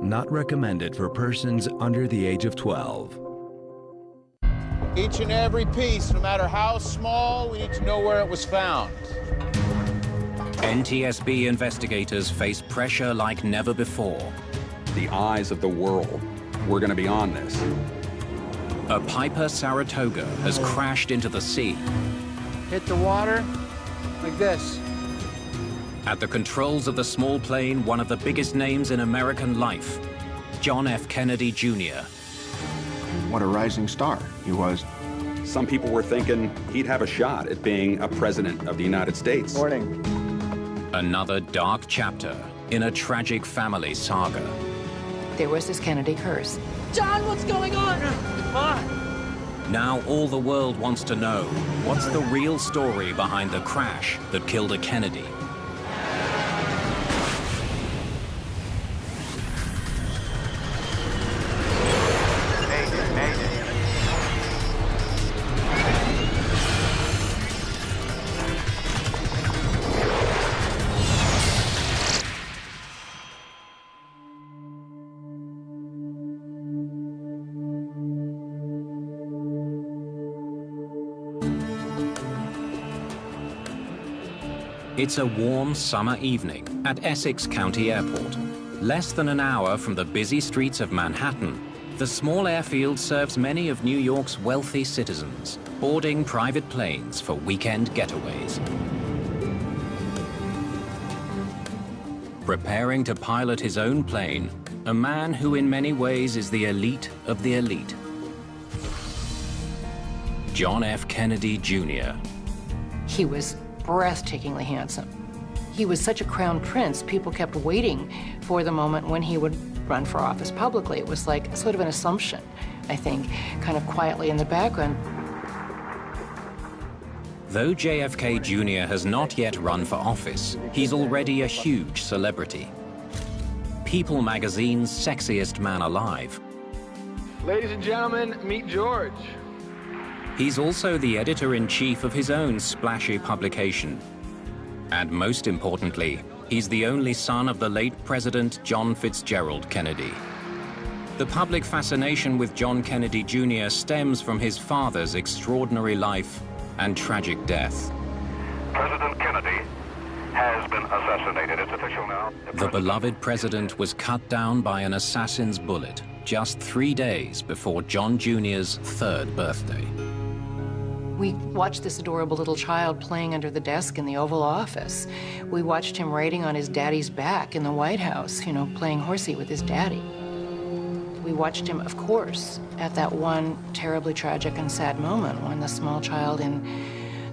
Not recommended for persons under the age of 12. Each and every piece, no matter how small, we need to know where it was found. NTSB investigators face pressure like never before. The eyes of the world were going to be on this. A Piper Saratoga has crashed into the sea. Hit the water like this. At the controls of the small plane, one of the biggest names in American life, John F. Kennedy, Jr. What a rising star he was. Some people were thinking he'd have a shot at being a president of the United States. Morning. Another dark chapter in a tragic family saga. There was this Kennedy curse. John, what's going on? Now all the world wants to know, what's the real story behind the crash that killed a Kennedy? It's a warm summer evening at Essex County Airport. Less than an hour from the busy streets of Manhattan, the small airfield serves many of New York's wealthy citizens, boarding private planes for weekend getaways. Preparing to pilot his own plane, a man who in many ways is the elite of the elite. John F. Kennedy, Jr. He was breathtakingly handsome. He was such a crown prince, people kept waiting for the moment when he would run for office publicly. It was like sort of an assumption, I think, kind of quietly in the background. Though JFK Jr. has not yet run for office, he's already a huge celebrity. People magazine's sexiest man alive. Ladies and gentlemen, meet George. He's also the editor-in-chief of his own splashy publication. And most importantly, he's the only son of the late President John Fitzgerald Kennedy. The public fascination with John Kennedy Jr. stems from his father's extraordinary life and tragic death. President Kennedy has been assassinated. It's official now. The beloved president was cut down by an assassin's bullet just 3 days before John Jr.'s 3rd birthday. We watched this adorable little child playing under the desk in the Oval Office. We watched him riding on his daddy's back in the White House, you know, playing horsey with his daddy. We watched him, of course, at that one terribly tragic and sad moment when the small child in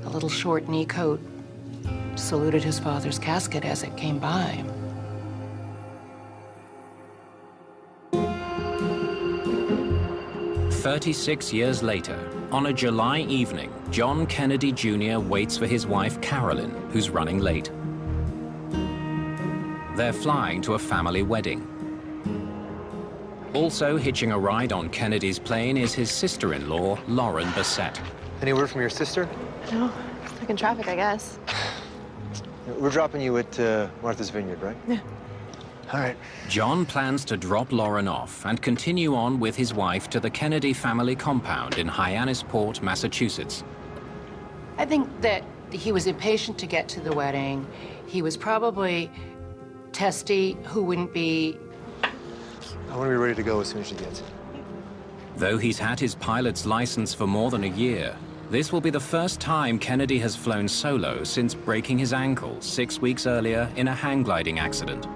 the little short knee coat saluted his father's casket as it came by. "36 years later, on a July evening, John Kennedy Jr. waits for his wife, Carolyn, who's running late. They're flying to a family wedding. Also hitching a ride on Kennedy's plane is his sister-in-law, Lauren Bassett. Any word from your sister? No, stuck in traffic, I guess. We're dropping you at Martha's Vineyard, right? Yeah. All right. John plans to drop Lauren off and continue on with his wife to the Kennedy family compound in Hyannisport, Massachusetts. I think that he was impatient to get to the wedding. He was probably testy, who wouldn't be. I want to be ready to go as soon as she gets. Though he's had his pilot's license for more than a year, this will be the first time Kennedy has flown solo since breaking his ankle 6 weeks earlier in a hang gliding accident.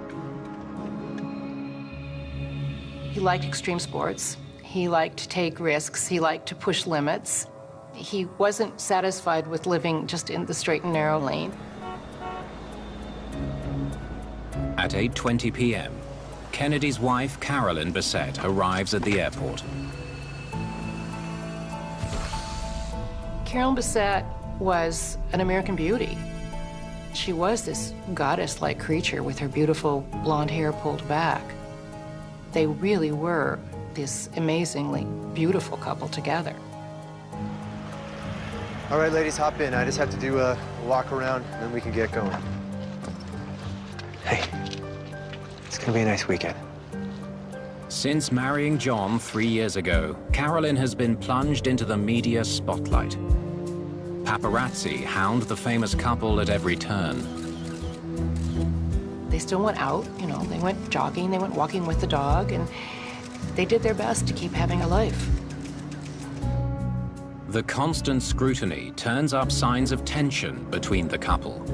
He liked extreme sports. He liked to take risks. He liked to push limits. He wasn't satisfied with living just in the straight and narrow lane. At 8:20 p.m., Kennedy's wife, Carolyn Bassett, arrives at the airport. Carolyn Bassett was an American beauty. She was this goddess-like creature with her beautiful blonde hair pulled back. They really were this amazingly beautiful couple together. All right, ladies, hop in. I just have to do a walk around, and then we can get going. Hey, it's gonna be a nice weekend. Since marrying John 3 years ago, Carolyn has been plunged into the media spotlight. Paparazzi hound the famous couple at every turn. They still went out, you know, they went jogging, they went walking with the dog, and they did their best to keep having a life. The constant scrutiny turns up signs of tension between the couple.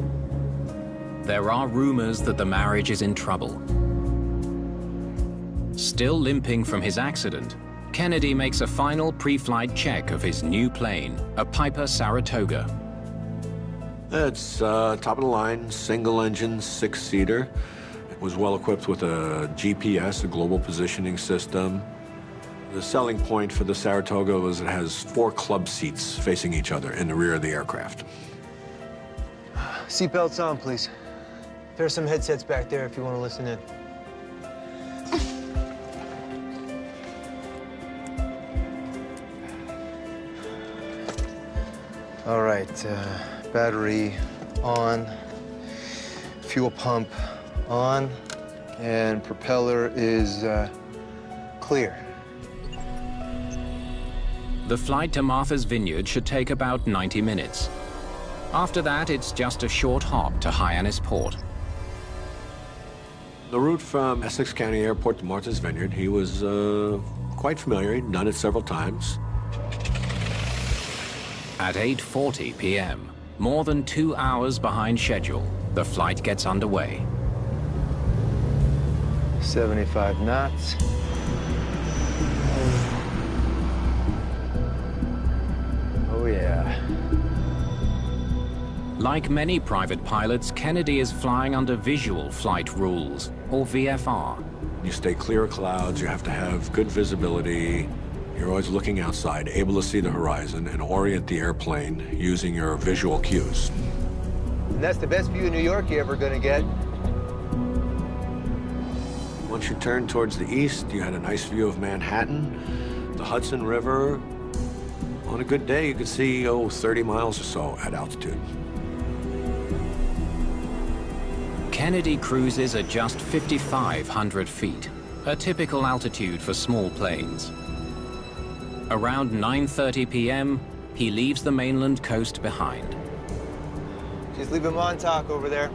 There are rumors that the marriage is in trouble. Still limping from his accident, Kennedy makes a final pre-flight check of his new plane, a Piper Saratoga. It's top of the line, single engine, 6-seater. It was well equipped with a GPS, a global positioning system. The selling point for the Saratoga was it has 4 club seats facing each other in the rear of the aircraft. Seatbelts on, please. There's some headsets back there if you want to listen in. All right, battery on, fuel pump on, and propeller is clear. The flight to Martha's Vineyard should take about 90 minutes. After that, it's just a short hop to Hyannisport. The route from Essex County Airport to Martha's Vineyard, he was quite familiar. He'd done it several times. At 8:40 p.m., more than 2 hours behind schedule, the flight gets underway. 75 knots. Oh, yeah. Like many private pilots, Kennedy is flying under visual flight rules, or VFR. You stay clear of clouds, you have to have good visibility. You're always looking outside, able to see the horizon and orient the airplane using your visual cues. And that's the best view of New York you're ever gonna get. Once you turn towards the east, you had a nice view of Manhattan, the Hudson River. On a good day, you could see, 30 miles or so at altitude. Kennedy cruises at just 5,500 feet, a typical altitude for small planes. Around 9:30 p.m., he leaves the mainland coast behind. Just leave Montauk over there.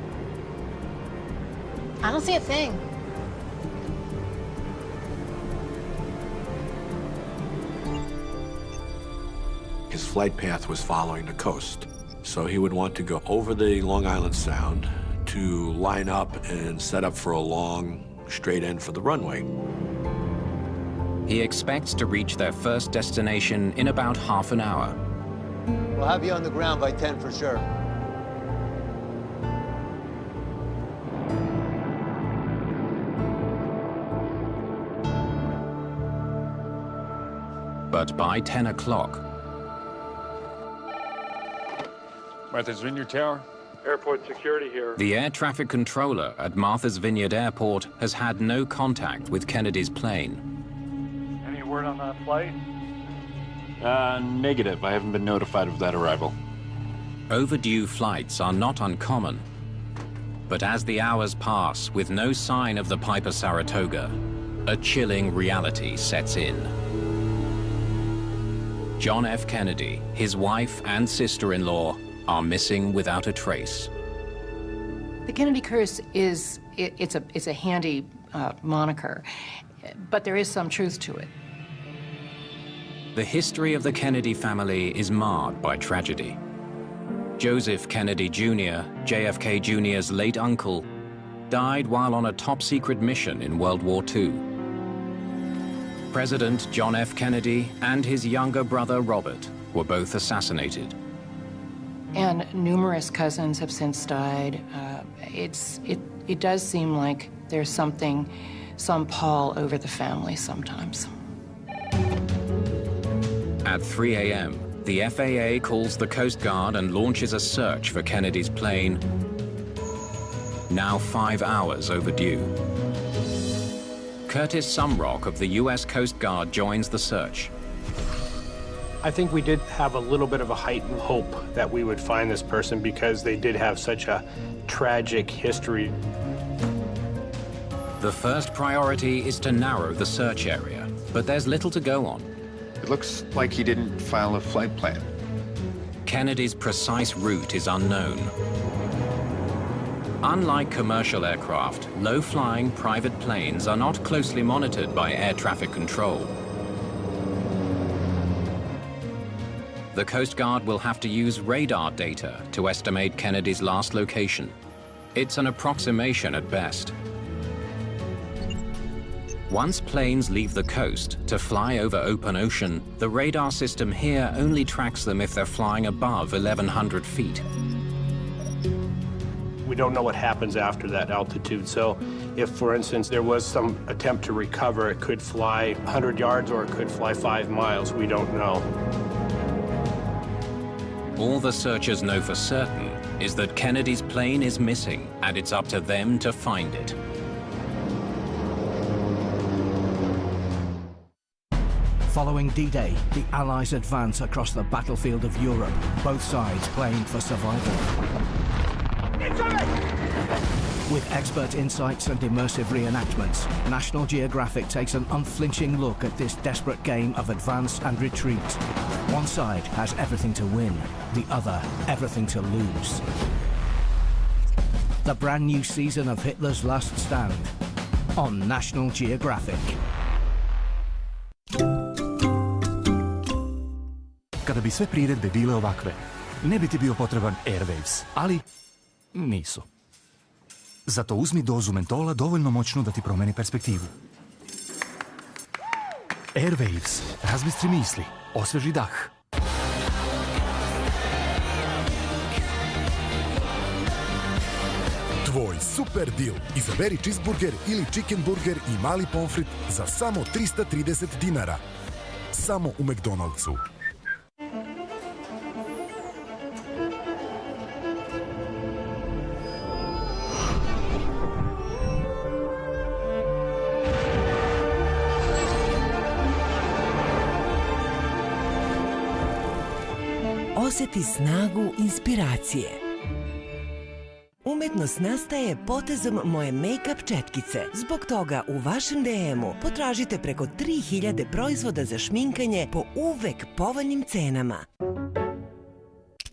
I don't see a thing. His flight path was following the coast, so he would want to go over the Long Island Sound to line up and set up for a long straight end for the runway. He expects to reach their first destination in about half an hour. We'll have you on the ground by 10 for sure. But by 10 o'clock, Martha's Vineyard Tower. Airport security here. the air traffic controller at Martha's Vineyard Airport has had no contact with Kennedy's plane. Any word on that flight? Negative. I haven't been notified of that arrival. Overdue flights are not uncommon. But as the hours pass with no sign of the Piper Saratoga, a chilling reality sets in. John F. Kennedy, his wife and sister-in-law are missing without a trace. The Kennedy curse is, it's a handy moniker, but there is some truth to it. The history of the Kennedy family is marred by tragedy. Joseph Kennedy Jr., JFK Jr.'s late uncle, died while on a top-secret mission in World War II. President John F. Kennedy and his younger brother Robert were both assassinated. And numerous cousins have since died. It does seem like there's some pall over the family sometimes. At 3 a.m., the FAA calls the Coast Guard and launches a search for Kennedy's plane, now 5 hours overdue. Curtis Sumrock of the U.S. Coast Guard joins the search. I think we did have a little bit of a heightened hope that we would find this person because they did have such a tragic history. The first priority is to narrow the search area, but there's little to go on. It looks like he didn't file a flight plan. Kennedy's precise route is unknown. Unlike commercial aircraft, low-flying private planes are not closely monitored by air traffic control. The Coast Guard will have to use radar data to estimate Kennedy's last location. It's an approximation at best. Once planes leave the coast to fly over open ocean, the radar system here only tracks them if they're flying above 1,100 feet. We don't know what happens after that altitude, so if, for instance, there was some attempt to recover, it could fly 100 yards or it could fly 5 miles. We don't know. All the searchers know for certain is that Kennedy's plane is missing, and it's up to them to find it. Following D-Day, the Allies advance across the battlefield of Europe, both sides playing for survival. With expert insights and immersive reenactments, National Geographic takes an unflinching look at this desperate game of advance and retreat. One side has everything to win, the other everything to lose. The brand new season of Hitler's Last Stand on National Geographic. Kada bi sve priredbe bile ovakve, ne bi ti bio potreban Airwaves, ali nisu. Zato uzmi dozu mentola dovoljno moćnu da ti promeni perspektivu. Airwaves, razbistri misli, osveži dah. Tvoj super deal. Izaberi cheeseburger ili chicken burger i mali pomfrit za samo 330 dinara. Samo u McDonald'su. Osjeti snagu inspiracije. Umetnost nastaje potezom moje make-up četkice. Zbog toga u vašem DM-u potražite preko 3000 proizvoda za šminkanje po uvek povoljnim cenama.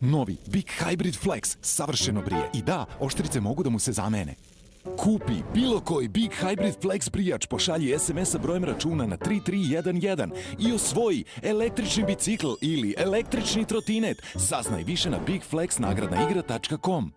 Novi Big Hybrid Flex savršeno brije. I da, oštrice mogu da mu se zamene. Kupi bilo koji Big Hybrid Flex brijač, pošalji SMS sa brojem računa na 3311 i osvoji električni bicikl ili električni trotinet. Saznaj više na bigflexnagradnaigra.com.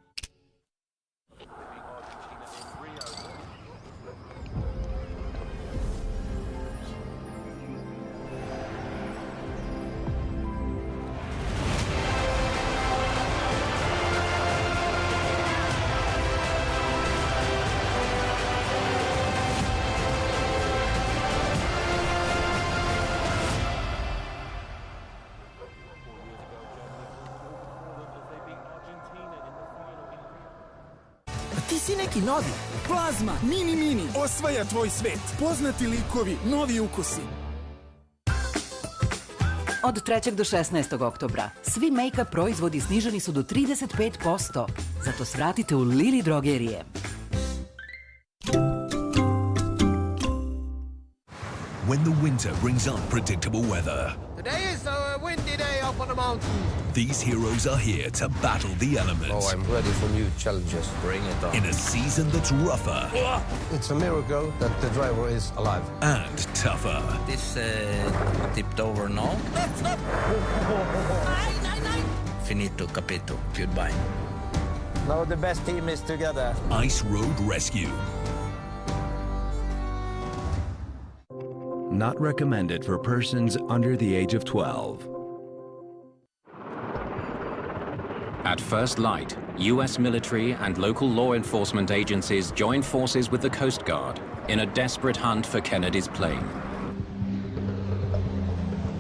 Ti si neki novi. Plazma, mini, osvaja tvoj svet. Poznati likovi, novi ukusi. Od 3. do 16. oktobra svi make-up proizvodi sniženi su do 35%. Zato svratite u Lili drogerije. When the winter brings unpredictable weather, Today is a windy day up on the mountain. these heroes are here to battle the elements. Oh, I'm ready for new challenges. Bring it on. In a season that's rougher. It's a miracle that the driver is alive. And tougher. This tipped over now. Stop! Finito, capito. Goodbye. Now the best team is together. Ice Road Rescue. Not recommended for persons under the age of 12. At first light, US military and local law enforcement agencies joined forces with the Coast Guard in a desperate hunt for Kennedy's plane.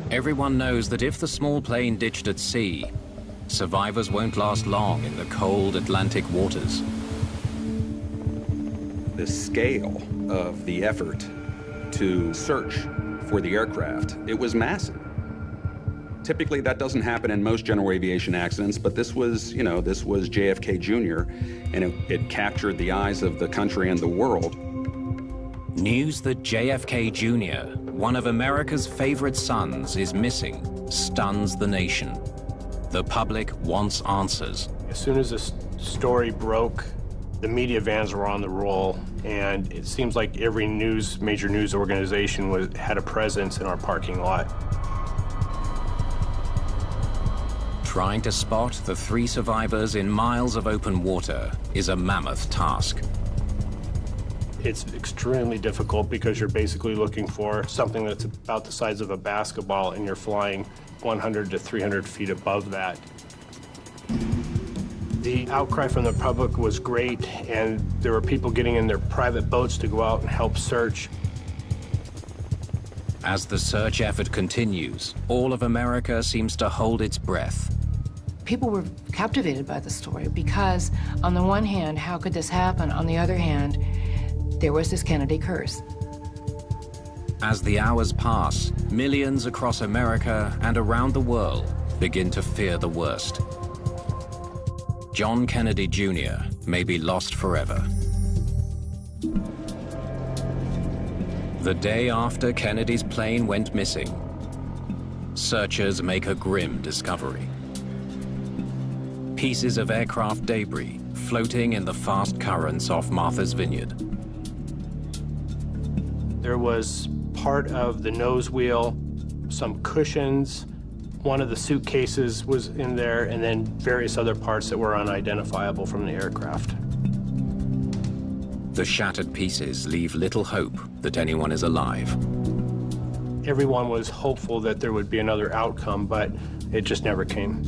Everyone knows that if the small plane ditched at sea, survivors won't last long in the cold Atlantic waters. The scale of the effort to search for the aircraft, it was massive. Typically, that doesn't happen in most general aviation accidents, but this was, this was JFK Jr., and it captured the eyes of the country and the world. News that JFK Jr., one of America's favorite sons, is missing stuns the nation. The public wants answers. As soon as this story broke, the media vans were on the roll, and it seems like every major news organization had a presence in our parking lot. Trying to spot the 3 survivors in miles of open water is a mammoth task. It's extremely difficult because you're basically looking for something that's about the size of a basketball, and you're flying 100 to 300 feet above that. The outcry from the public was great, and there were people getting in their private boats to go out and help search. As the search effort continues, all of America seems to hold its breath. People were captivated by the story because, on the one hand, how could this happen? On the other hand, there was this Kennedy curse. As the hours pass, millions across America and around the world begin to fear the worst. John Kennedy Jr. may be lost forever. The day after Kennedy's plane went missing, searchers make a grim discovery. Pieces of aircraft debris floating in the fast currents off Martha's Vineyard. There was part of the nose wheel, some cushions, one of the suitcases was in there, and then various other parts that were unidentifiable from the aircraft. The shattered pieces leave little hope that anyone is alive. Everyone was hopeful that there would be another outcome, but it just never came.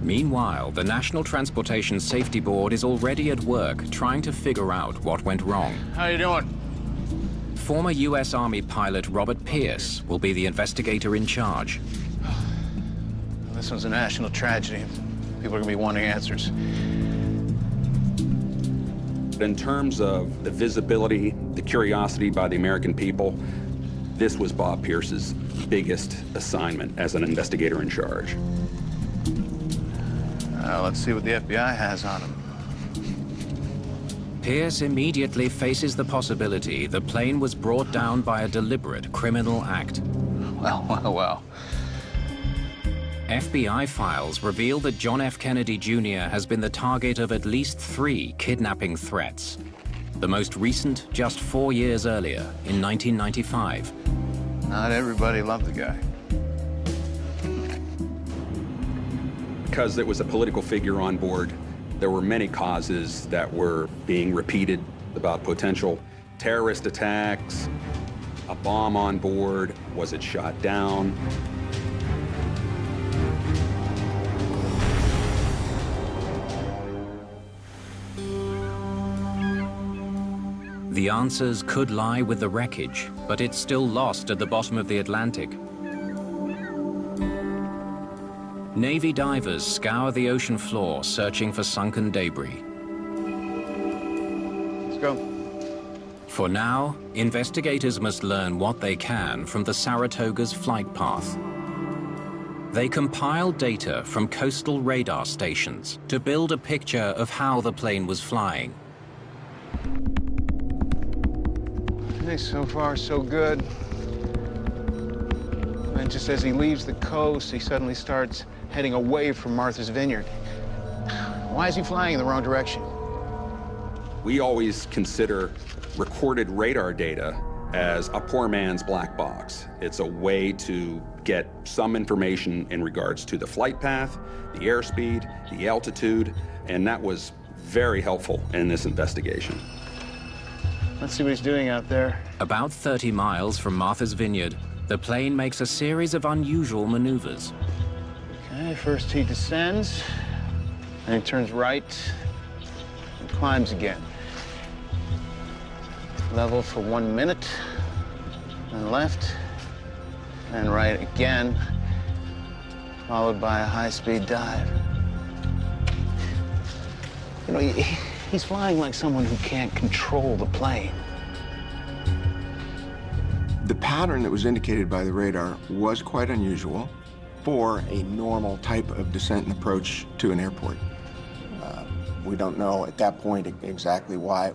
Meanwhile, the National Transportation Safety Board is already at work trying to figure out what went wrong. How you doing? Former U.S. Army pilot Robert Pierce will be the investigator in charge. This one's a national tragedy. People are gonna be wanting answers. In terms of the visibility, the curiosity by the American people, this was Bob Pierce's biggest assignment as an investigator in charge. Let's see what the FBI has on him. Pierce immediately faces the possibility the plane was brought down by a deliberate criminal act. Well. FBI files reveal that John F. Kennedy Jr. has been the target of at least 3 kidnapping threats. The most recent just 4 years earlier, in 1995. Not everybody loved the guy. Because it was a political figure on board, there were many causes that were being repeated about potential terrorist attacks, a bomb on board, was it shot down? The answers could lie with the wreckage, but it's still lost at the bottom of the Atlantic. Navy divers scour the ocean floor searching for sunken debris. Let's go. For now, investigators must learn what they can from the Saratoga's flight path. They compile data from coastal radar stations to build a picture of how the plane was flying. Hey, so far, so good. And just as he leaves the coast, he suddenly starts heading away from Martha's Vineyard. Why is he flying in the wrong direction? We always consider recorded radar data as a poor man's black box. It's a way to get some information in regards to the flight path, the airspeed, the altitude, and that was very helpful in this investigation. Let's see what he's doing out there. About 30 miles from Martha's Vineyard, the plane makes a series of unusual maneuvers. Okay, first he descends, and he turns right and climbs again. Level for 1 minute, then left, and right again, followed by a high-speed dive. You know, he's flying like someone who can't control the plane. The pattern that was indicated by the radar was quite unusual for a normal type of descent and approach to an airport. We don't know at that point exactly why.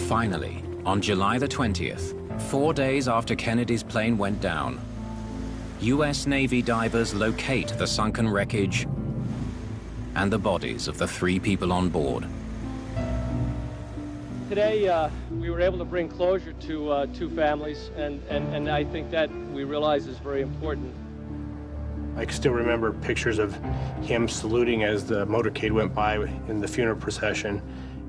Finally, on July the 20th, 4 days after Kennedy's plane went down, U.S. Navy divers locate the sunken wreckage and the bodies of the 3 people on board. Today, we were able to bring closure to 2 families, and I think that we realize is very important. I can still remember pictures of him saluting as the motorcade went by in the funeral procession.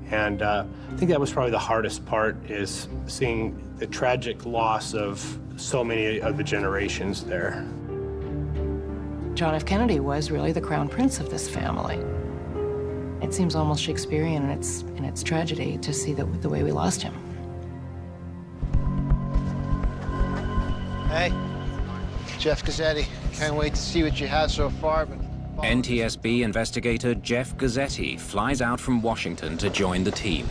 And I think that was probably the hardest part, is seeing the tragic loss of so many of the generations there. John F. Kennedy was really the crown prince of this family. It seems almost Shakespearean in its tragedy to see the way we lost him. Hey, Jeff Gazzetti. Can't wait to see what you have so far, but... NTSB investigator Jeff Gazzetti flies out from Washington to join the team.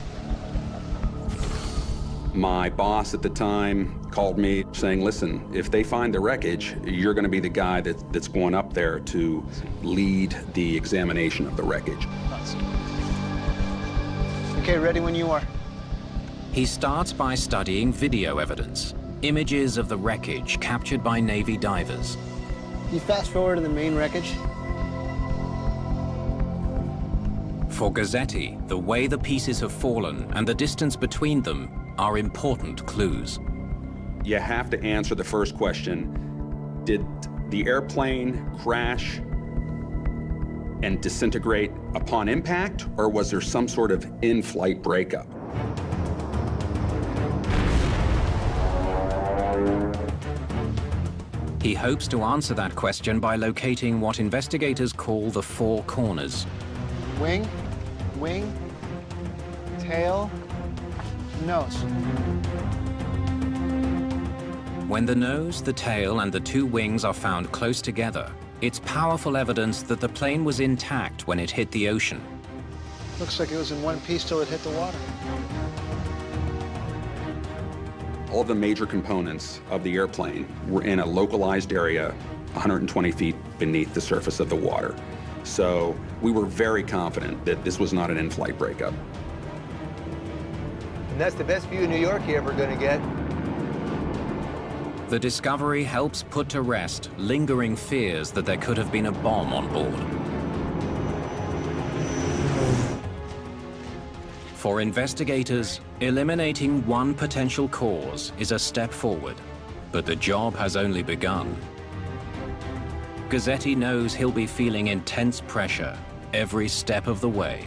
My boss at the time called me saying, listen, if they find the wreckage, you're going to be the guy that's going up there to lead the examination of the wreckage. Okay, ready when you are. He starts by studying video evidence, images of the wreckage captured by Navy divers. You fast forward to the main wreckage. For Gazzetti, the way the pieces have fallen and the distance between them are important clues. You have to answer the first question. Did the airplane crash and disintegrate upon impact, or was there some sort of in-flight breakup? He hopes to answer that question by locating what investigators call the 4 corners. Wing, tail, nose. When the nose, the tail, and the 2 wings are found close together, it's powerful evidence that the plane was intact when it hit the ocean. Looks like it was in one piece till it hit the water. All the major components of the airplane were in a localized area 120 feet beneath the surface of the water. So we were very confident that this was not an in-flight breakup. And that's the best view of New York you're ever going to get. The discovery helps put to rest lingering fears that there could have been a bomb on board. For investigators, eliminating one potential cause is a step forward, but the job has only begun. Gazzetti knows he'll be feeling intense pressure every step of the way.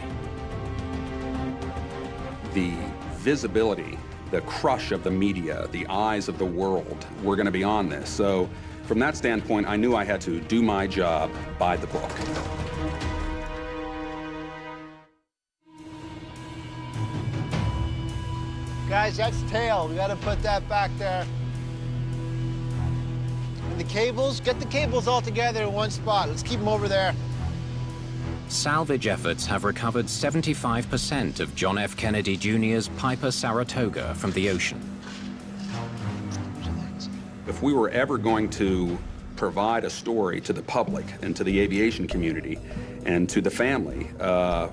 The visibility, the crush of the media, the eyes of the world were going to be on this. So from that standpoint, I knew I had to do my job by the book. Guys, that's tail. We gotta put that back there. And the cables, get the cables all together in one spot. Let's keep them over there. Salvage efforts have recovered 75% of John F. Kennedy Jr.'s Piper Saratoga from the ocean. If we were ever going to provide a story to the public and to the aviation community and to the family,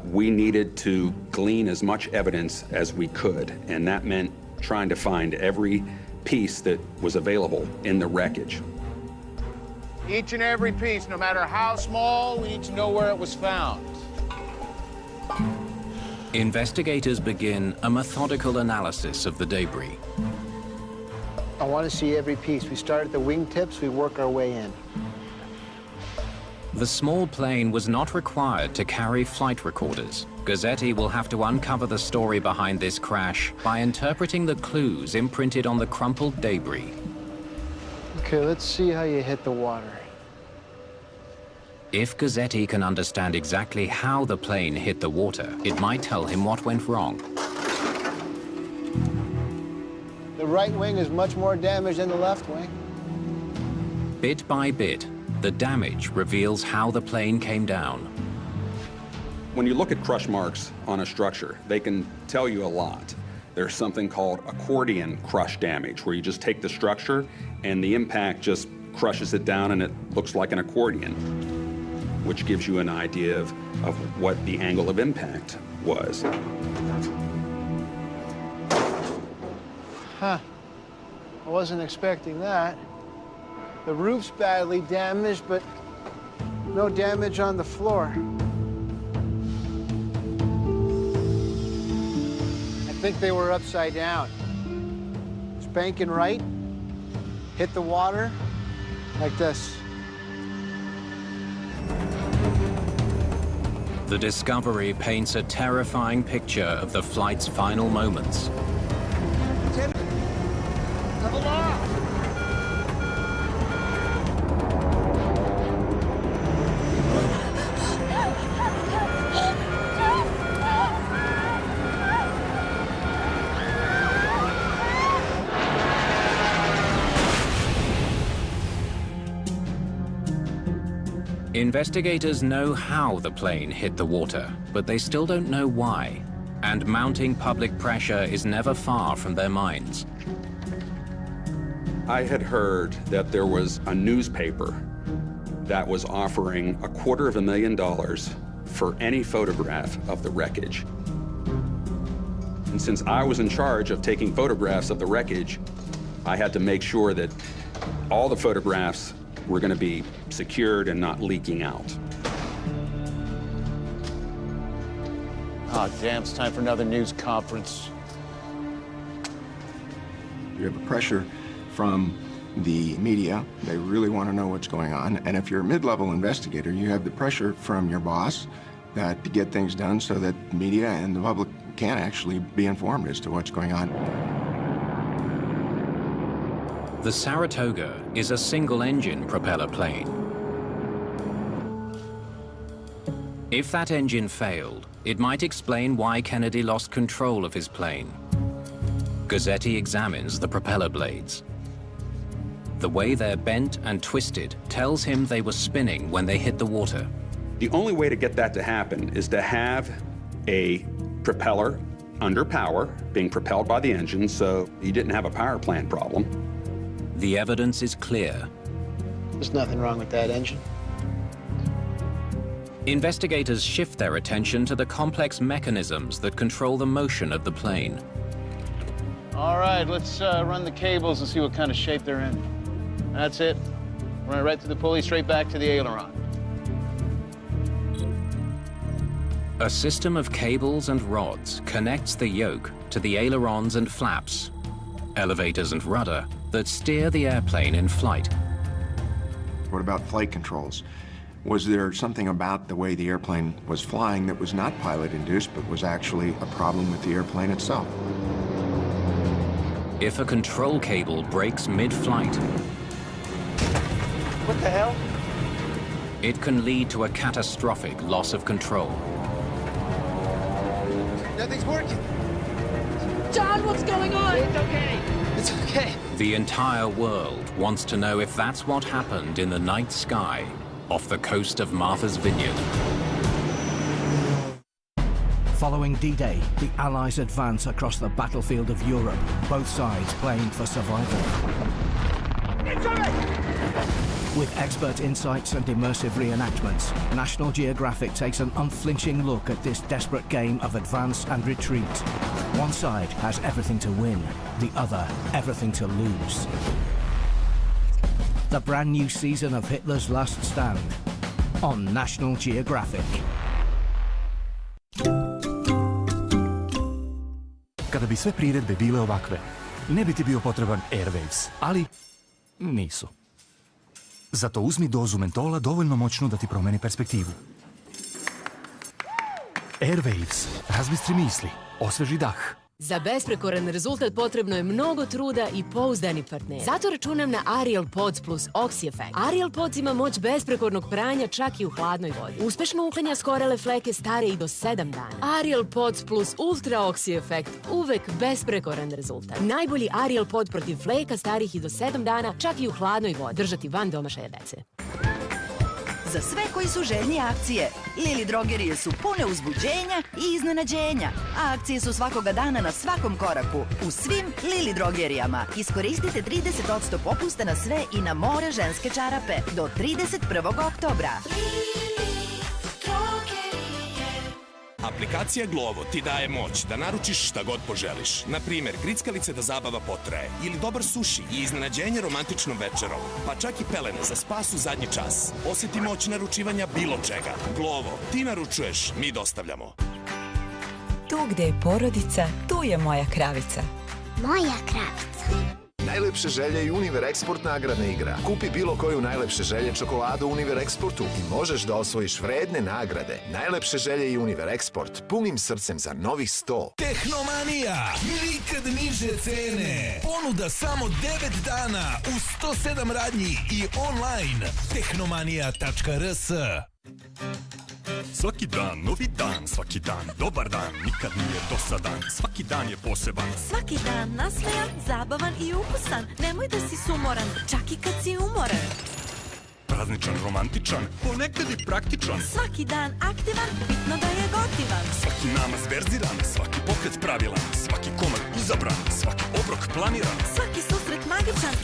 we needed to glean as much evidence as we could, and that meant trying to find every piece that was available in the wreckage. Each and every piece, no matter how small, we need to know where it was found. Investigators begin a methodical analysis of the debris. I want to see every piece. We start at the wingtips, we work our way in. The small plane was not required to carry flight recorders. Gazzetti will have to uncover the story behind this crash by interpreting the clues imprinted on the crumpled debris. Okay, let's see how you hit the water. If Gazzetti can understand exactly how the plane hit the water, it might tell him what went wrong. The right wing is much more damaged than the left wing. Bit by bit, the damage reveals how the plane came down. When you look at crush marks on a structure, they can tell you a lot. There's something called accordion crush damage, where you just take the structure and the impact just crushes it down and it looks like an accordion, which gives you an idea of what the angle of impact was. Huh. I wasn't expecting that. The roof's badly damaged, but no damage on the floor. I think they were upside down. Spanking right, hit the water like this. The discovery paints a terrifying picture of the flight's final moments. Investigators know how the plane hit the water, but they still don't know why. And mounting public pressure is never far from their minds. I had heard that there was a newspaper that was offering $250,000 for any photograph of the wreckage. And since I was in charge of taking photographs of the wreckage, I had to make sure that all the photographs were going to be secured and not leaking out. Oh, damn, it's time for another news conference. You have a pressure from the media. They really want to know what's going on. And if you're a mid-level investigator, you have the pressure from your boss that to get things done so that the media and the public can actually be informed as to what's going on. The Saratoga is a single-engine propeller plane. If that engine failed, it might explain why Kennedy lost control of his plane. Gazzetti examines the propeller blades. The way they're bent and twisted tells him they were spinning when they hit the water. The only way to get that to happen is to have a propeller under power, being propelled by the engine, so you didn't have a power plant problem. The evidence is clear. There's nothing wrong with that engine. Investigators shift their attention to the complex mechanisms that control the motion of the plane. All right, let's run the cables and see what kind of shape they're in. That's it. Run it right through the pulley, straight back to the aileron. A system of cables and rods connects the yoke to the ailerons and flaps, elevators and rudder that steer the airplane in flight. What about flight controls? Was there something about the way the airplane was flying that was not pilot-induced, but was actually a problem with the airplane itself? If a control cable breaks mid-flight, What the hell? it can lead to a catastrophic loss of control. Nothing's working. John, what's going on? It's okay. It's okay. The entire world wants to know if that's what happened in the night sky off the coast of Martha's Vineyard. Following D-Day, the Allies advance across the battlefield of Europe, both sides playing for survival. With expert insights and immersive reenactments, National Geographic takes an unflinching look at this desperate game of advance and retreat. One side has everything to win, the other everything to lose. The brand new season of Hitler's Last Stand on National Geographic. Kada bi sve priredbe bile ovakve, ne bi ti bio potreban Airwaves, ali nisu. Zato uzmi dozu mentola dovoljno moćnu da ti promeni perspektivu. Airwaves, razbistri misli, osveži dah. Za besprekoran rezultat potrebno je mnogo truda i pouzdani partner. Zato računam na Ariel Pods plus Oxy Effect. Ariel Pods ima moć besprekornog pranja čak i u hladnoj vodi. Uspešno uklanja skorele fleke stare i do 7 dana. Ariel Pods plus Ultra Oxy Effect. Uvek besprekoran rezultat. Najbolji Ariel Pod protiv fleka starih i do 7 dana, čak i u hladnoj vodi. Držati van domašaja dece. Za sve koji su željni akcije, Lili drogerije su pune uzbuđenja i iznenađenja. A akcije su svakoga dana na svakom koraku. U svim Lili drogerijama. Iskoristite 30% popusta na sve i na more ženske čarape do 31. oktobra. A Aplikacija Glovo ti daje moć da naručiš šta god poželiš. Na primjer, grickalice da zabava potraje, ili dobar suši i iznenađenje romantičnom večerom, pa čak i pelene za spas u zadnji čas. Osjeti moć naručivanja bilo čega. Glovo, ti naručuješ, mi dostavljamo. Tu gde je porodica, tu je moja kravica. Moja kravica. Najlepše želje i Univer Eksport nagradna igra. Kupi bilo koju najlepše želje čokoladu u Univer Eksportu i možeš da osvojiš vredne nagrade. Najlepše želje i Univer Eksport punim srcem za novih 100. Tehnomanija! Nikad niže cene! Ponuda samo 9 dana u 107 radnji i online. Tehnomanija.rs. Svaki dan, novi dan, svaki dan, dobar dan, nikad nije dosadan, svaki dan je poseban. Svaki dan nasmejan, zabavan i ukusan, nemoj da si sumoran, čak i kad si umoran. Prazničan, romantičan, ponekad i praktičan. Svaki dan aktivan, bitno da je gotivan. Svaki namaz verziran, svaki pokret pravilan, svaki komad izabran, svaki obrok planiran. Svaki susret magičan,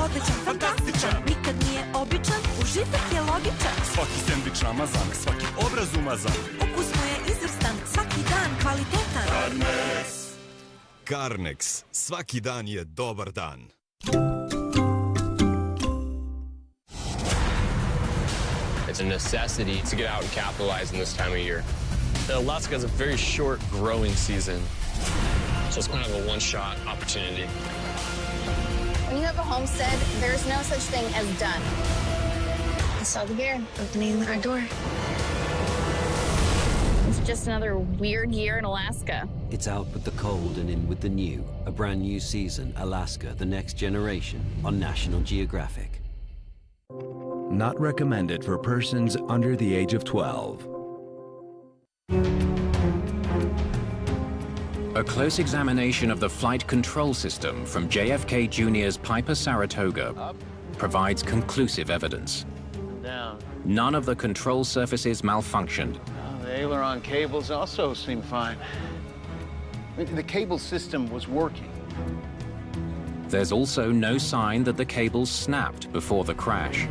odličan, fantastičan, nikad nije običan, užitak je logičan. Svaki sendvič namazan, svaki obraz umazan. Ukus mu je izvrstan, svaki dan kvalitetan. Carnex. Carnex. Svaki dan je dobar dan. It's a necessity to get out and capitalize in this time of year. Alaska has a very short growing season, so it's kind of a one-shot opportunity. When you have a homestead, there's no such thing as done. I saw the bear opening our door. It's just another weird year in Alaska. It's out with the cold and in with the new. A brand new season, Alaska, the next generation, on National Geographic. Not recommended for persons under the age of 12. A close examination of the flight control system from JFK Jr.'s Piper Saratoga provides conclusive evidence. Down. None of the control surfaces malfunctioned. The aileron cables also seem fine. The cable system was working. There's also no sign that the cables snapped before the crash.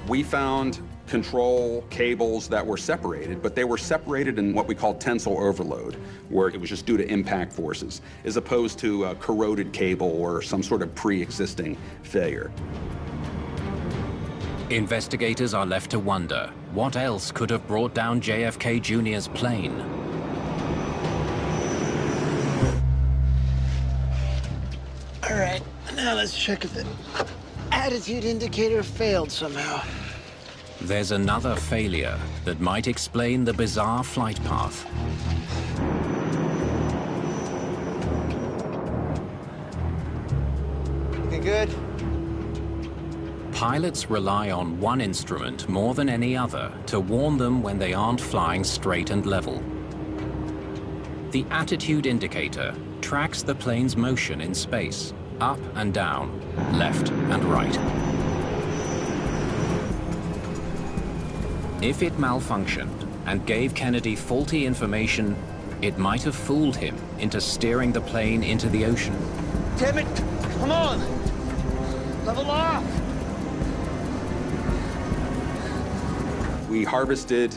We found control cables that were separated, but they were separated in what we call tensile overload, where it was just due to impact forces, as opposed to a corroded cable or some sort of pre-existing failure. Investigators are left to wonder, what else could have brought down JFK Jr.'s plane? All right, now let's check if the attitude indicator failed somehow. There's another failure that might explain the bizarre flight path. Looking good? Pilots rely on one instrument more than any other to warn them when they aren't flying straight and level. The attitude indicator tracks the plane's motion in space, up and down, left and right. If it malfunctioned and gave Kennedy faulty information, it might have fooled him into steering the plane into the ocean. Damn it! Come on! Level off! We harvested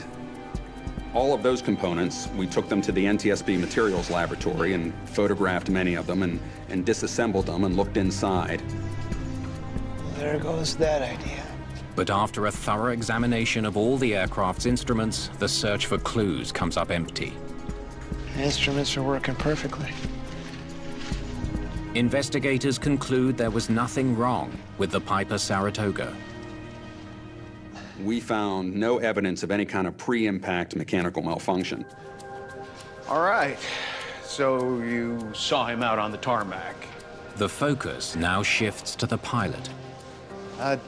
all of those components. We took them to the NTSB Materials Laboratory and photographed many of them and disassembled them and looked inside. There goes that idea. But after a thorough examination of all the aircraft's instruments, the search for clues comes up empty. Instruments are working perfectly. Investigators conclude there was nothing wrong with the Piper Saratoga. We found no evidence of any kind of pre-impact mechanical malfunction. All right, so you saw him out on the tarmac. The focus now shifts to the pilot.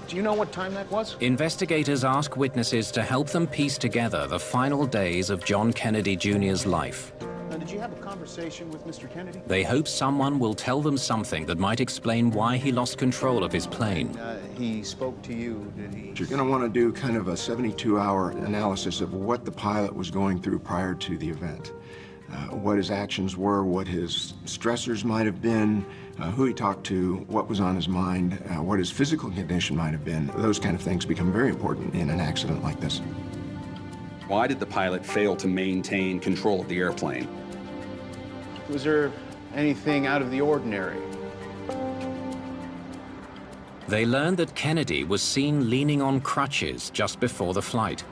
Do you know what time that was? Investigators ask witnesses to help them piece together the final days of John Kennedy Jr.'s life. Did you have a conversation with Mr. Kennedy? They hope someone will tell them something that might explain why he lost control of his plane. He spoke to you, did he? You're going to want to do kind of a 72-hour analysis of what the pilot was going through prior to the event. What his actions were, what his stressors might have been, who he talked to, what was on his mind, what his physical condition might have been. Those kind of things become very important in an accident like this. Why did the pilot fail to maintain control of the airplane? Was there anything out of the ordinary? They learned that Kennedy was seen leaning on crutches just before the flight.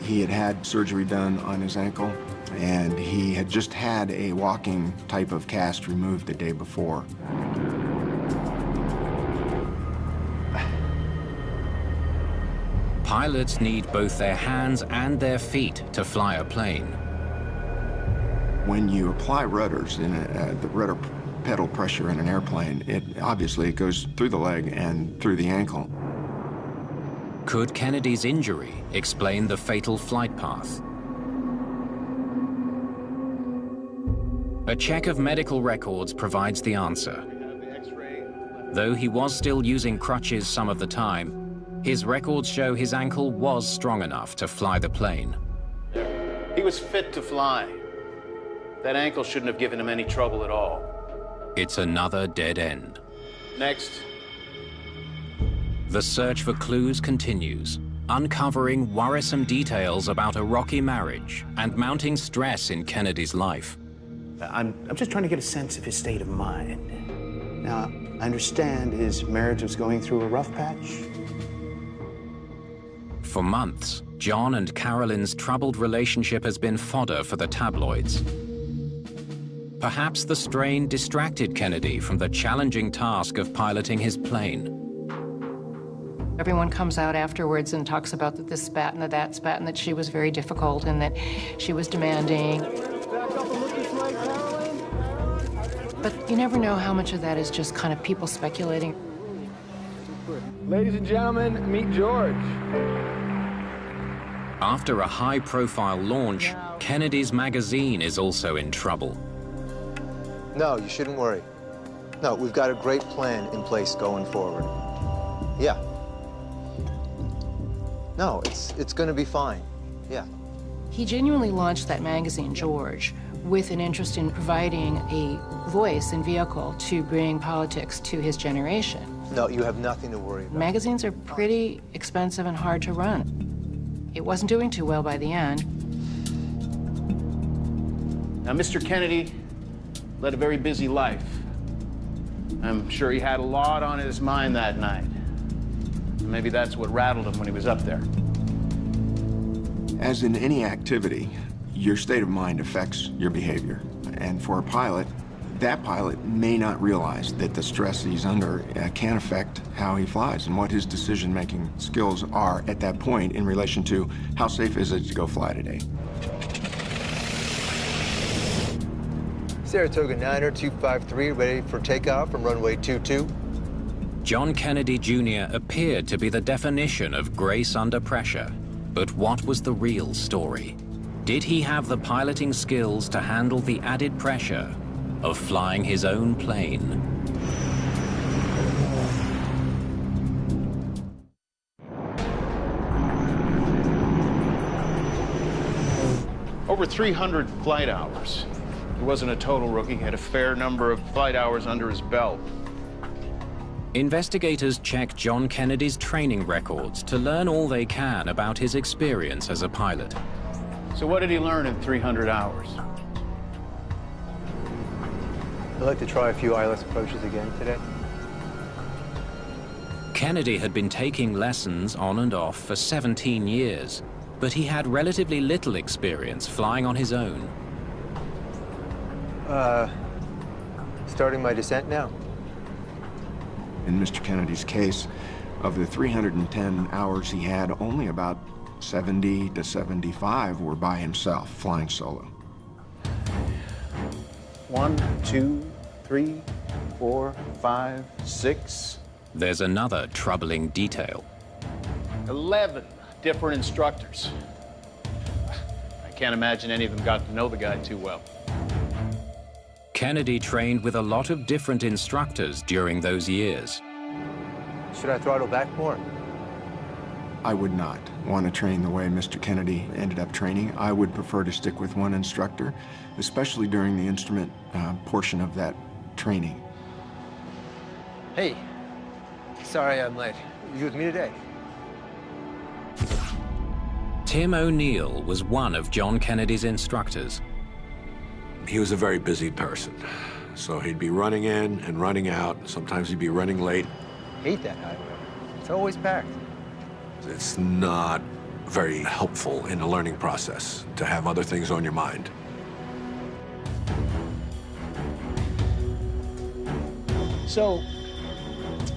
He had had surgery done on his ankle, and he had just had a walking type of cast removed the day before. Pilots need both their hands and their feet to fly a plane. When you apply rudders in the rudder pedal pressure in an airplane, it goes through the leg and through the ankle. Could Kennedy's injury explain the fatal flight path? A check of medical records provides the answer. Though he was still using crutches some of the time, his records show his ankle was strong enough to fly the plane. He was fit to fly. That ankle shouldn't have given him any trouble at all. It's another dead end. Next. The search for clues continues, uncovering worrisome details about a rocky marriage and mounting stress in Kennedy's life. I'm just trying to get a sense of his state of mind. Now, I understand his marriage was going through a rough patch. For months, John and Carolyn's troubled relationship has been fodder for the tabloids. Perhaps the strain distracted Kennedy from the challenging task of piloting his plane. Everyone comes out afterwards and talks about that this spat and that spat and that she was very difficult and that she was demanding. But you never know how much of that is just kind of people speculating. Ladies and gentlemen, meet George. After a high-profile launch, Kennedy's magazine is also in trouble. No, you shouldn't worry. No, we've got a great plan in place going forward. Yeah. No, it's going to be fine. Yeah. He genuinely launched that magazine, George, with an interest in providing a voice and vehicle to bring politics to his generation. No, you have nothing to worry about. Magazines are pretty expensive and hard to run. It wasn't doing too well by the end. Now, Mr. Kennedy led a very busy life. I'm sure he had a lot on his mind that night. Maybe that's what rattled him when he was up there. As in any activity, your state of mind affects your behavior. And for a pilot, that pilot may not realize that the stress he's under can affect how he flies and what his decision-making skills are at that point in relation to how safe is it to go fly today. Saratoga Niner 253, ready for takeoff from runway 22. John Kennedy Jr. appeared to be the definition of grace under pressure. But what was the real story? Did he have the piloting skills to handle the added pressure of flying his own plane? Over 300 flight hours. He wasn't a total rookie. He had a fair number of flight hours under his belt. Investigators check John Kennedy's training records to learn all they can about his experience as a pilot. So what did he learn in 300 hours? I'd like to try a few ILS approaches again today. Kennedy had been taking lessons on and off for 17 years, but he had relatively little experience flying on his own. Starting my descent now. In Mr. Kennedy's case, of the 310 hours he had, only about 70 to 75 were by himself, flying solo. 1, 2, 3, 4, 5, 6. There's another troubling detail. 11 different instructors. I can't imagine any of them got to know the guy too well. Kennedy trained with a lot of different instructors during those years. Should I throttle back more? I would not want to train the way Mr. Kennedy ended up training. I would prefer to stick with one instructor, especially during the instrument portion of that training. Hey, sorry I'm late. You with me today? Tim O'Neill was one of John Kennedy's instructors. He was a very busy person. So he'd be running in and running out. Sometimes he'd be running late. Hate that highway. It's always packed. It's not very helpful in the learning process to have other things on your mind. So,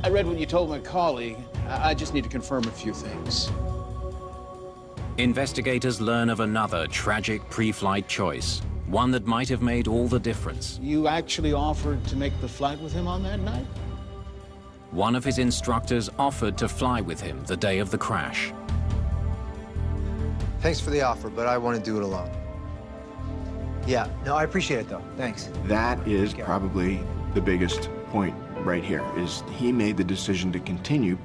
I read what you told my colleague. I just need to confirm a few things. Investigators learn of another tragic pre-flight choice, one that might have made all the difference. You actually offered to make the flight with him on that night? One of his instructors offered to fly with him the day of the crash. Thanks for the offer, but I want to do it alone. Yeah, no, I appreciate it, though. Thanks. That is probably the biggest point right here, is he made the decision to continue,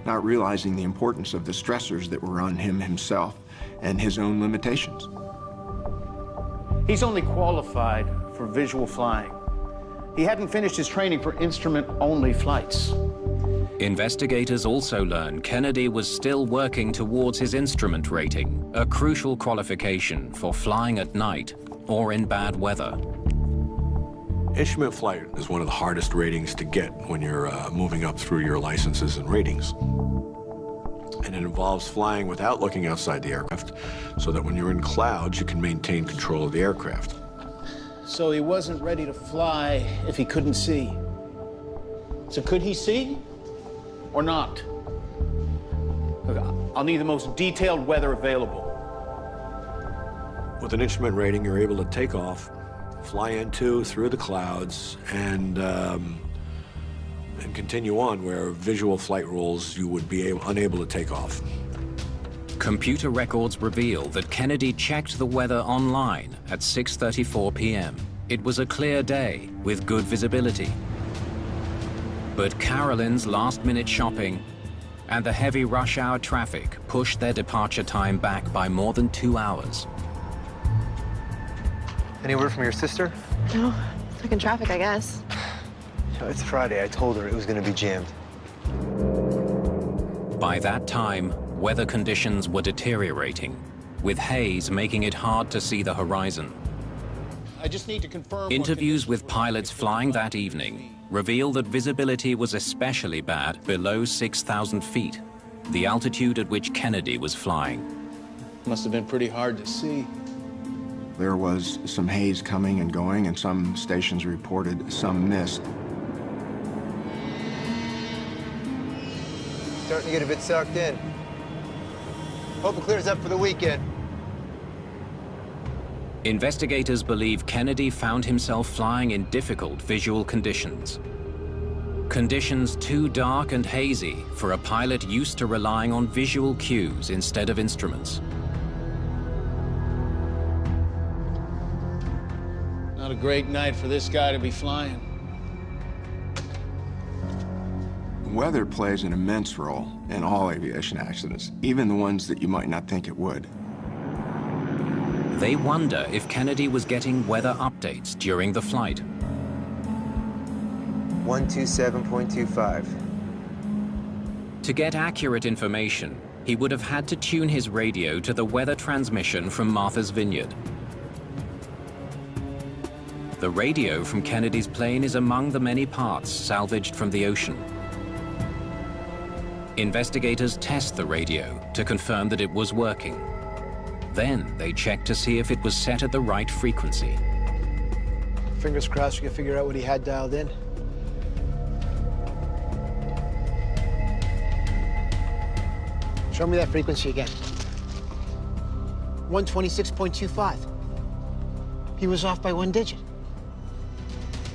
not realizing the importance of the stressors that were on him himself and his own limitations. He's only qualified for visual flying. He hadn't finished his training for instrument-only flights. Investigators also learn Kennedy was still working towards his instrument rating, a crucial qualification for flying at night or in bad weather. Instrument flight is one of the hardest ratings to get when you're moving up through your licenses and ratings. And it involves flying without looking outside the aircraft, so that when you're in clouds, you can maintain control of the aircraft. So he wasn't ready to fly if he couldn't see. So could he see or not? Look, I'll need the most detailed weather available. With an instrument rating, you're able to take off, fly into, through the clouds, and continue on, where visual flight rules you would be unable to take off. Computer records reveal that Kennedy checked the weather online at 6:34 p.m. It was a clear day with good visibility. But Carolyn's last-minute shopping and the heavy rush hour traffic pushed their departure time back by more than 2 hours. Any word from your sister? No, stuck in traffic, I guess. It's Friday. I told her it was going to be jammed. By that time, weather conditions were deteriorating, with haze making it hard to see the horizon. I just need to confirm. Interviews with pilots flying that evening reveal that visibility was especially bad below 6,000 feet, the altitude at which Kennedy was flying. Must have been pretty hard to see. There was some haze coming and going, and some stations reported some mist. Starting to get a bit sucked in. Hope it clears up for the weekend. Investigators believe Kennedy found himself flying in difficult visual conditions. Conditions too dark and hazy for a pilot used to relying on visual cues instead of instruments. Not a great night for this guy to be flying. Weather plays an immense role in all aviation accidents, even the ones that you might not think it would. They wonder if Kennedy was getting weather updates during the flight. 127.25. To get accurate information, he would have had to tune his radio to the weather transmission from Martha's Vineyard. The radio from Kennedy's plane is among the many parts salvaged from the ocean. Investigators test the radio to confirm that it was working. Then they check to see if it was set at the right frequency. Fingers crossed we can figure out what he had dialed in. Show me that frequency again. 126.25. He was off by 1 digit.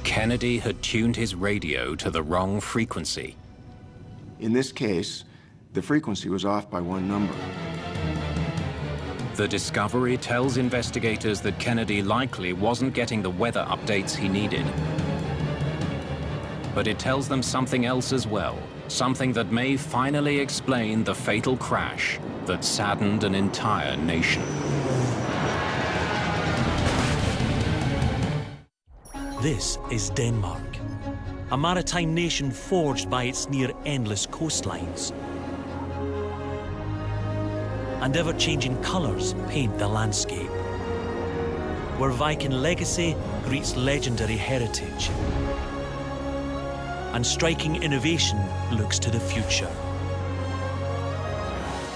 Kennedy had tuned his radio to the wrong frequency. In this case, the frequency was off by 1 number. The discovery tells investigators that Kennedy likely wasn't getting the weather updates he needed. But it tells them something else as well, something that may finally explain the fatal crash that saddened an entire nation. This is Denmark, a maritime nation forged by its near-endless coastlines. and ever-changing colours paint the landscape. Where Viking legacy greets legendary heritage. And striking innovation looks to the future.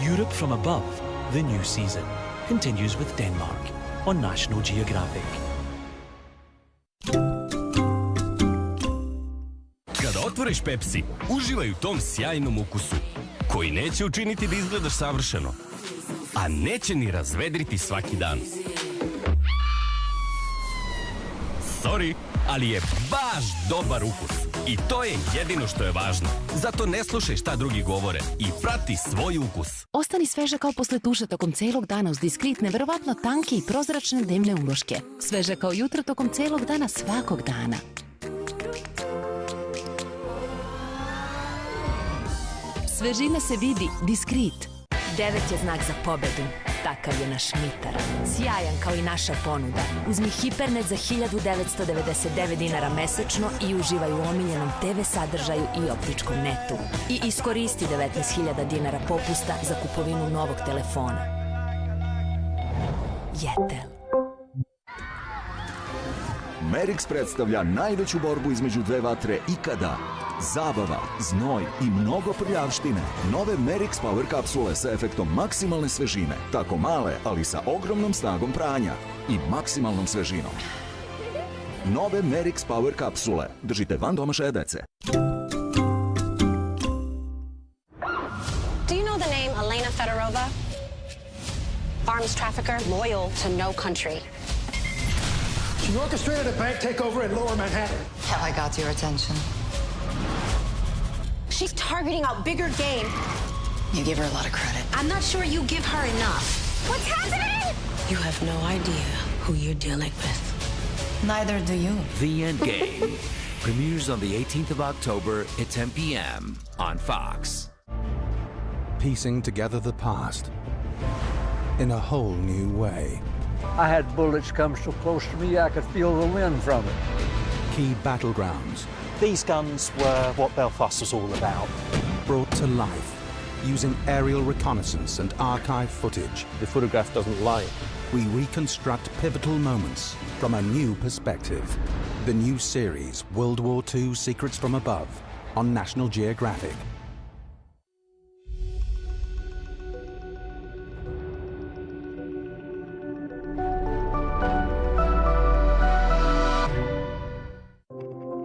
Europe from Above, the new season, continues with Denmark on National Geographic. Kada otvoriš Pepsi, uživaj u tom sjajnom ukusu, koji neće učiniti da izgledaš savršeno, a neće ni razvedriti svaki dan. Sorry, ali je baš dobar ukus. I to je jedino što je važno. Zato ne slušaj šta drugi govore i prati svoj ukus. Ostani sveža kao posle tuša tokom celog dana uz Diskrit neverovatno tanke i prozračne dnevne uloške. Sveža kao jutro tokom celog dana svakog dana. Svežina se vidi, Diskrit. 9 je znak za pobedu. Takav je naš mitar. Sjajan kao i naša ponuda. Uzmi Hipernet za 1999 dinara mesečno i uživaj u omiljenom TV sadržaju i optičkom netu. I iskoristi 19.000 dinara popusta za kupovinu novog telefona. Jetel. Merix predstavlja najveću borbu između dve vatre ikada. Zabava, znoj i mnogo prljavštine. Nove Merix Power kapsule sa efektom maksimalne svežine. Tako male, ali sa ogromnom snagom pranja i maksimalnom svežinom. Nove Merix Power kapsule. Držite van domašaja dece. Do you know the name Elena Fedorova? Arms trafficker, loyal to no country. She orchestrated a bank takeover in Lower Manhattan. Hell, I got your attention. She's targeting out bigger game. You give her a lot of credit. I'm not sure you give her enough. What's happening? You have no idea who you're dealing with. Neither do you. The Endgame premieres on the 18th of October at 10 p.m. on Fox. Piecing together the past in a whole new way. I had bullets come so close to me I could feel the wind from it. Key battlegrounds. These guns were what Belfast was all about. Brought to life using aerial reconnaissance and archive footage. The photograph doesn't lie. We reconstruct pivotal moments from a new perspective. The new series, World War II Secrets from Above, on National Geographic.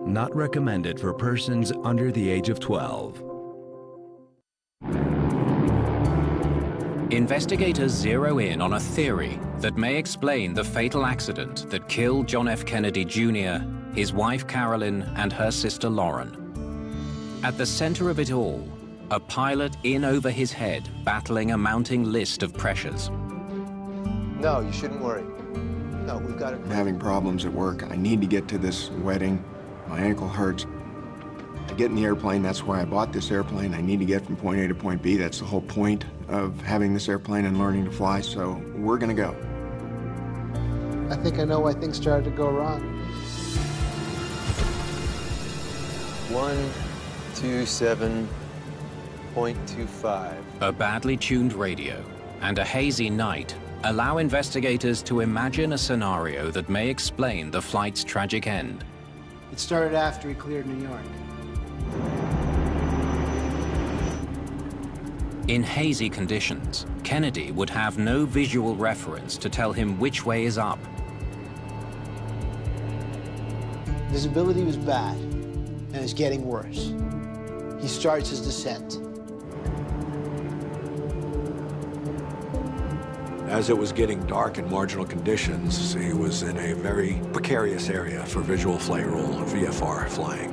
Not recommended for persons under the age of 12. Investigators zero in on a theory that may explain the fatal accident that killed John F. Kennedy Jr., his wife Carolyn, and her sister Lauren. At the center of it all, a pilot in over his head battling a mounting list of pressures. No, you shouldn't worry. No, we've got it. I'm having problems at work. I need to get to this wedding. My ankle hurts. I get in the airplane, that's why I bought this airplane. I need to get from point A to point B. That's the whole point of having this airplane and learning to fly, so we're gonna go. I think I know why things started to go wrong. 127.25. A badly tuned radio and a hazy night allow investigators to imagine a scenario that may explain the flight's tragic end. It started after he cleared New York. In hazy conditions, Kennedy would have no visual reference to tell him which way is up. Visibility was bad, and it's getting worse. He starts his descent. As it was getting dark in marginal conditions, he was in a very precarious area for visual flight rule, VFR flying.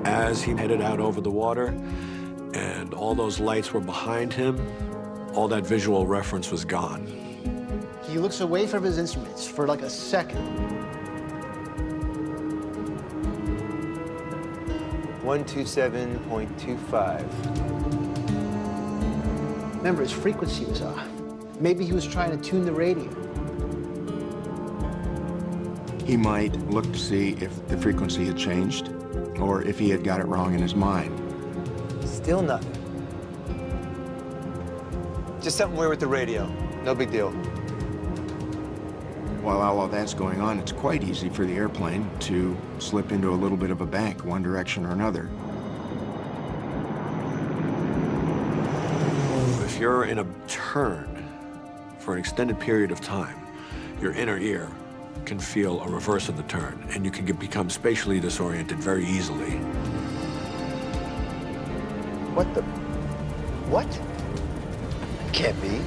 As he headed out over the water, and all those lights were behind him, all that visual reference was gone. He looks away from his instruments for like a second. 127.25. Remember, his frequency was off. Maybe he was trying to tune the radio. He might look to see if the frequency had changed or if he had got it wrong in his mind. Still nothing. Just something weird with the radio. No big deal. While all of that's going on, it's quite easy for the airplane to slip into a little bit of a bank, one direction or another. If you're in a turn for an extended period of time, your inner ear can feel a reverse of the turn, and you can become spatially disoriented very easily. What the? What? Can't be.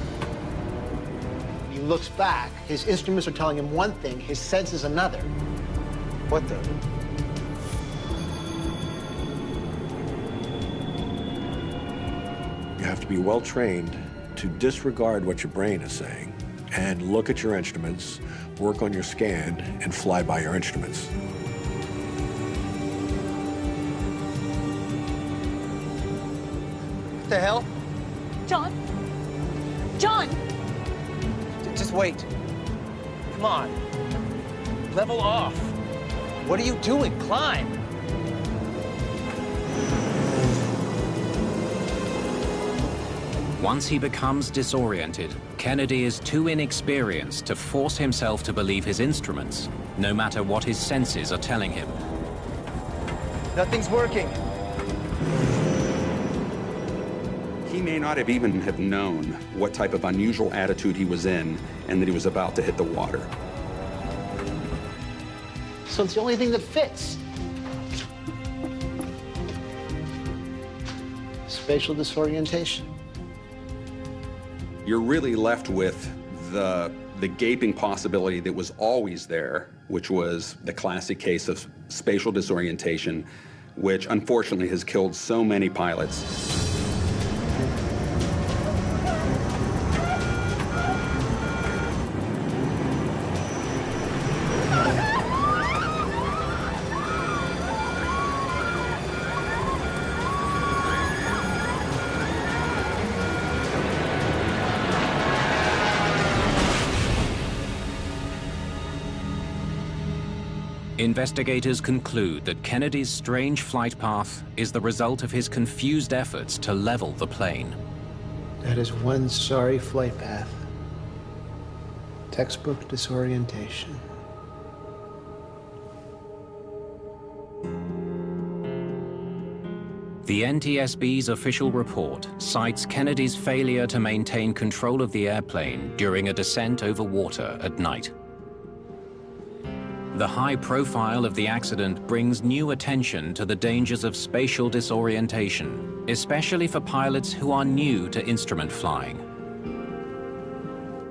He looks back. His instruments are telling him one thing, his senses another. What the? You have to be well trained to disregard what your brain is saying and look at your instruments, work on your scan, and fly by your instruments. What the hell? John? John! Just wait. Come on. Level off. What are you doing? Climb. Once he becomes disoriented, Kennedy is too inexperienced to force himself to believe his instruments, no matter what his senses are telling him. Nothing's working. He may not have even have known what type of unusual attitude he was in and that he was about to hit the water. So it's the only thing that fits. Spatial disorientation. You're really left with the gaping possibility that was always there, which was the classic case of spatial disorientation, which unfortunately has killed so many pilots. Investigators conclude that Kennedy's strange flight path is the result of his confused efforts to level the plane. That is one sorry flight path. Textbook disorientation. The NTSB's official report cites Kennedy's failure to maintain control of the airplane during a descent over water at night. The high profile of the accident brings new attention to the dangers of spatial disorientation, especially for pilots who are new to instrument flying.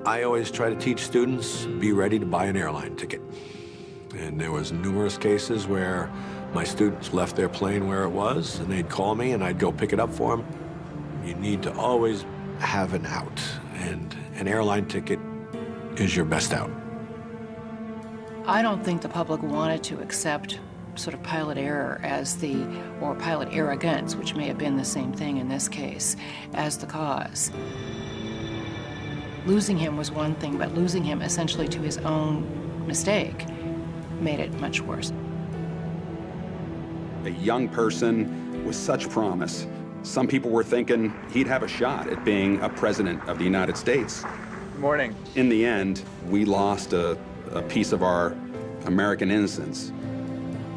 I always try to teach students, be ready to buy an airline ticket. And there was numerous cases where my students left their plane where it was, and they'd call me, and I'd go pick it up for them. You need to always have an out, and an airline ticket is your best out. I don't think the public wanted to accept sort of pilot error or pilot arrogance, which may have been the same thing in this case, as the cause. Losing him was one thing, but losing him essentially to his own mistake made it much worse. A young person with such promise. Some people were thinking he'd have a shot at being a president of the United States. Good morning. In the end, we lost a piece of our American innocence.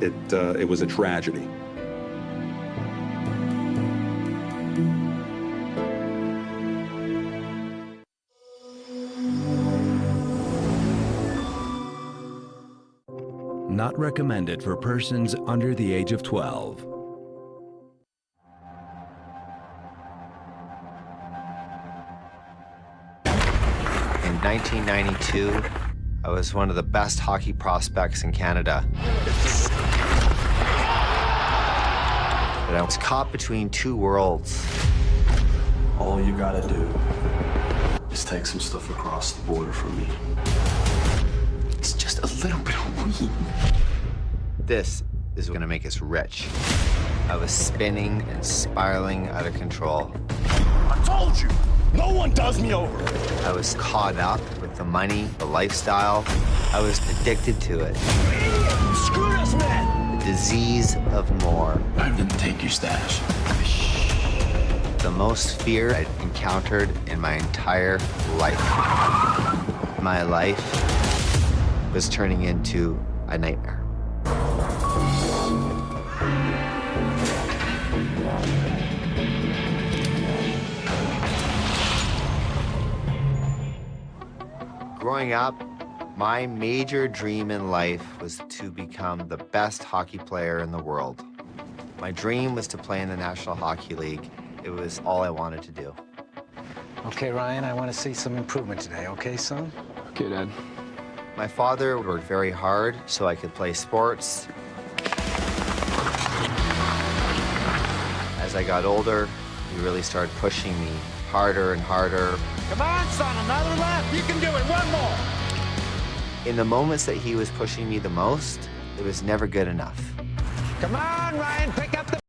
It was a tragedy. Not recommended for persons under the age of 12. In 1992, I was one of the best hockey prospects in Canada. But I was caught between two worlds. All you gotta do is take some stuff across the border from me. It's just a little bit of weed. This is gonna make us rich. I was spinning and spiraling out of control. I told you, no one does me over. I was caught up with the money, the lifestyle. I was addicted to it. Screw this, man! The disease of more. I didn't take your stash. the most fear I'd encountered in my entire life. My life was turning into a nightmare. Growing up, my major dream in life was to become the best hockey player in the world. My dream was to play in the National Hockey League. It was all I wanted to do. Okay, Ryan, I want to see some improvement today, okay, son? Okay, Dad. My father worked very hard so I could play sports. As I got older, he really started pushing me harder and harder. Come on, son, another lap. You can do it. One more. In the moments that he was pushing me the most, it was never good enough. Come on, Ryan, pick